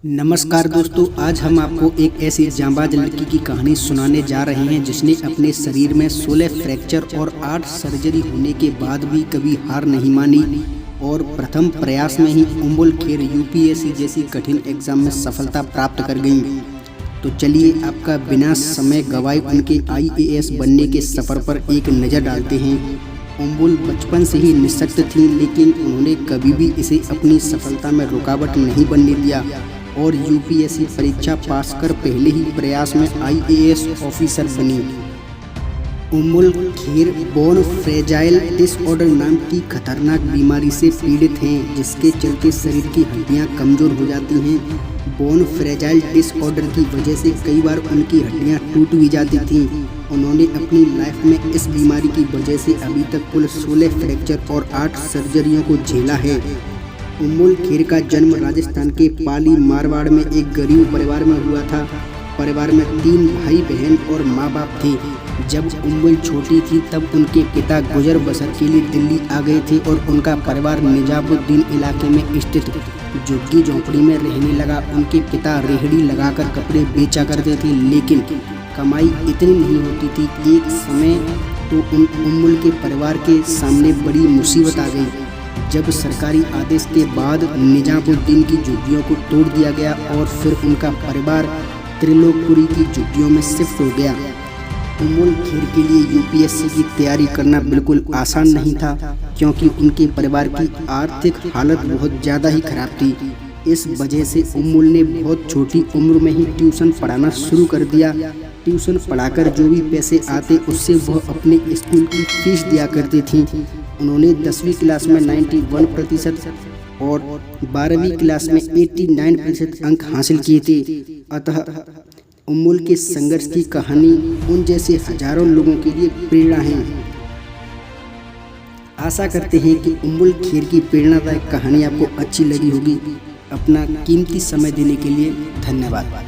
नमस्कार दोस्तों, आज हम आपको एक ऐसी जांबाज लड़की की कहानी सुनाने जा रहे हैं जिसने अपने शरीर में 16 फ्रैक्चर और 8 सर्जरी होने के बाद भी कभी हार नहीं मानी और प्रथम प्रयास में ही उम्मुल खैर यूपीएससी जैसी कठिन एग्जाम में सफलता प्राप्त कर गई। तो चलिए आपका बिना समय गवाए उनके आईएएस बनने के सफ़र पर एक नज़र डालते हैं। उम्मुल बचपन से ही निःशक्त थी, लेकिन उन्होंने कभी भी इसे अपनी सफलता में रुकावट नहीं बनने दिया और यूपीएससी परीक्षा पास कर पहले ही प्रयास में आईएएस ऑफिसर बनी। उम्मुल खैर बोन फ्रेजाइल डिसऑर्डर नाम की खतरनाक बीमारी से पीड़ित हैं, जिसके चलते शरीर की हड्डियां कमज़ोर हो जाती हैं। बोन फ्रेजाइल डिसऑर्डर की वजह से कई बार उनकी हड्डियां टूट भी जाती थीं। उन्होंने अपनी लाइफ में इस बीमारी की वजह से अभी तक कुल 16 फ्रैक्चर और 8 सर्जरियों को झेला है। उम्मुल खैर का जन्म राजस्थान के पाली मारवाड़ में एक गरीब परिवार में हुआ था। परिवार में 3 भाई बहन और माँ बाप थे। जब उम्मुल छोटी थी तब उनके पिता गुजर बसर के लिए दिल्ली आ गए थे और उनका परिवार निजामुद्दीन इलाके में स्थित झुग्गी झोंपड़ी में रहने लगा। उनके पिता रेहड़ी लगाकर कपड़े बेचा करते थे, लेकिन कमाई इतनी नहीं होती थी। एक समय तो उम्मुल के परिवार के सामने बड़ी मुसीबत आ गई जब सरकारी आदेश के बाद निजामुद्दीन की झुग्गियों को तोड़ दिया गया और फिर उनका परिवार त्रिलोकपुरी की झुग्गियों में शिफ्ट हो गया। उम्मुल खैर के लिए यूपीएससी की तैयारी करना बिल्कुल आसान नहीं था, क्योंकि उनके परिवार की आर्थिक हालत बहुत ज़्यादा ही खराब थी। इस वजह से उम्मुल ने बहुत छोटी उम्र में ही ट्यूशन पढ़ाना शुरू कर दिया। ट्यूशन पढ़ाकर जो भी पैसे आते उससे वह अपने स्कूल की फीस दिया करती थी। उन्होंने 10वीं क्लास में 91% और 12वीं क्लास में 89% अंक हासिल किए थे। अतः उम्मुल के संघर्ष की कहानी उन जैसे हजारों लोगों के लिए प्रेरणा है। आशा करते हैं कि उम्मुल खैर की प्रेरणादायक कहानी आपको अच्छी लगी होगी। अपना कीमती समय देने के लिए धन्यवाद।